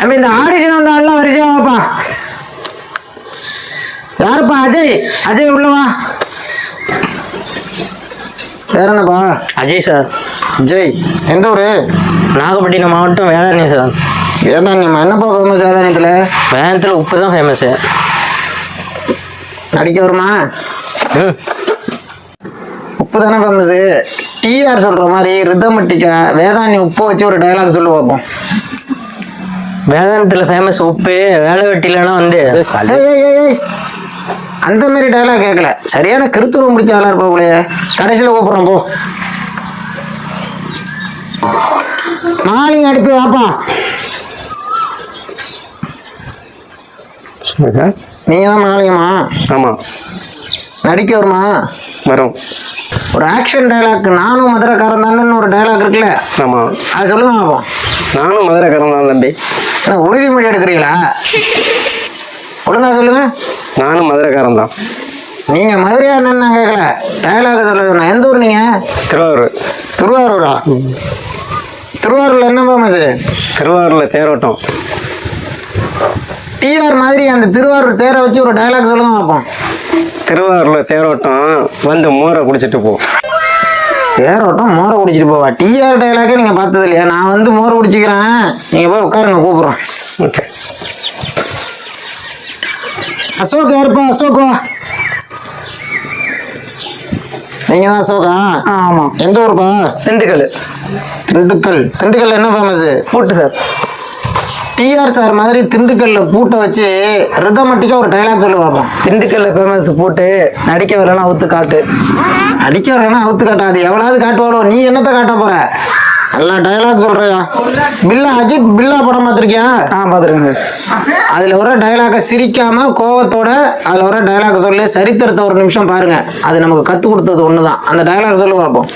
அப்ப இந்த ஆடிஷன் வந்த ஆள்லாம் வரிசையா வாப்பா. யாருப்பா? அஜய். அஜய் உள்ளவா. வேற என்னப்பா? அஜய் சார். அஜய் எந்த ஊரு? நாகப்பட்டினம் மாவட்டம் வேதாரண்யம் சார். வேதாரண்யமா? என்னப்பா ஃபேமஸ் வேதாரண்யத்தில்? வேதாரண்யத்தில் உப்பு தான் ஃபேமஸு. நடிக்க வருமா? ம். உப்பு தானே ஃபேமஸு. டிஆர் சொல்ற மாதிரி ரிதமட்டிக்கா வேதாரண்யம் உப்பை வச்சு ஒரு டைலாக் சொல்லி பார்ப்போம். வேதாரண்யத்தில் ஃபேமஸ் உப்பு, வேலை வெட்டிலன்னா வந்து அந்த மாதிரி டைலாக் கேட்கல. சரியான கிருத்துவம் முடிச்ச ஆளா இருப்பாங்களே. கடைசியில் கூப்பிட்றோம் போ. மாலிங்க அடுத்து வாப்பா. நீங்க தான் மாலிங்கம்மா? ஆமாம். நடிக்க வருமா? வரும். ஒரு ஆக்ஷன் டைலாக் நானும் மதுரைக்காரன் தானேன்னு ஒரு டைலாக் இருக்குல்ல? ஆமாம். அது சொல்லுங்க பார்ப்போம். நானும் மதுரைக்காரன் தான் தம்பி. உறுதிமொழி எடுக்கிறீங்களா? ஒழுங்கா சொல்லுங்க. நானும் மதுரைக்காரன் தான். நீங்க மதுரையா என்னன்னு நான் கேட்கல, டைலாக் சொல்ல. எந்த ஊர் நீங்க? திருவாரூர். திருவாரூரா? திருவாரூர்ல என்ன ஃபேமஸ்? திருவாரூரில் தேரோட்டம். டிஆர் மாதிரி அந்த திருவாரூர் தேரை வச்சு ஒரு டைலாக் சொல்லுங்க பார்ப்போம். திருவாரூரில் தேரோட்டம் வந்து மோரை குடிச்சிட்டு போ. தேரோட்டம் மோரை குடிச்சிட்டு போவா? டிஆர் டைலாக்கே நீங்க பார்த்தது இல்லையா? நான் வந்து மோரை குடிச்சிக்கிறேன், நீங்க போய் உட்காருங்க, கூப்பிடுறோம். ஓகே. அசோக் யாருப்பா? அசோக் வா. நீங்க தான் அசோகா? ஆமாம். எந்த ஊருப்பா? திண்டுக்கல். திண்டுக்கல். திண்டுக்கல் என்ன ஃபேமஸ்? பூட்டு சார். டிஆர் சார் மாதிரி திண்டுக்கல்ல பூட்டை வச்சு ரிதமட்டிக்கா ஒரு டைலாக் சொல்லி பார்ப்போம். திண்டுக்கல்ல ஃபேமஸ் பூட்டு, நடிக்க வரலன்னா அவுத்து காட்டு. அடிக்க வரலன்னா அவுத்து காட்டாது. எவ்வளவு காட்டுவாளோ, நீ என்னத்தை காட்ட போற? நல்லா டைலாக் சொல்றியா? பில்லா, அஜித் பில்லா படம் பார்த்துருக்கியா? பார்த்துருக்கேங்க. அதுல வர டைலாக சிரிக்காம கோவத்தோட அதுல வர டைலாக் சொல்லி சரித்திரத்தை ஒரு நிமிஷம் பாருங்க. அது நமக்கு கத்து கொடுத்தது ஒண்ணுதான். அந்த டைலாக் சொல்லி பார்ப்போம்.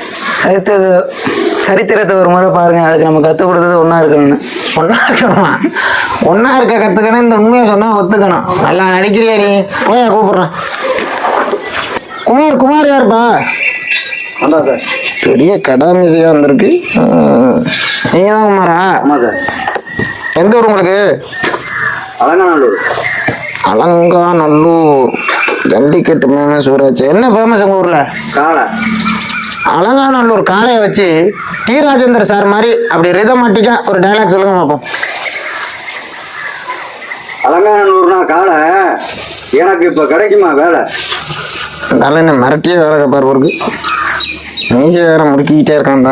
சரித்திரத்தை ஒரு முறை பாருங்க. அதுக்கு நம்ம கற்றுக் கொடுத்தது ஒன்றா இருக்கணும்னு. ஒன்றா இருக்கணுமா? ஒன்றா இருக்க கற்றுக்கணும். இந்த உண்மையை சொன்னால் ஒத்துக்கணும். நல்லா நடிக்கிறியா நீ? போயா கூப்பிட்றேன். குமார். குமார் யாருப்பா? அதான் சார். பெரிய கடாமிசியாக வந்திருக்கு. நீங்கள் தான் குமாரா? ஆமாம் சார். எந்த ஊர் உங்களுக்கு? அலங்காநல்லூர். அலங்காநல்லூர். ஜல்லிக்கட்டு ஃபேமஸ் ஊராச்சு. என்ன ஃபேமஸ் உங்கள் ஊரில்? காளை. அலங்காநல்லூர் காளையை வச்சு டி ராஜேந்தர் சார் மாதிரி அப்படி ரிதமட்டிக்கா ஒரு டைலாக் சொல்லுங்க பார்ப்போம். அலங்காநல்லூர்னா காளை. எனக்கு இப்போ கிடைக்குமா வேலை? அதனால என்ன மிரட்டியே வேலை பாரு. மீசை வேற முறுக்கிக்கிட்டே இருக்கான்.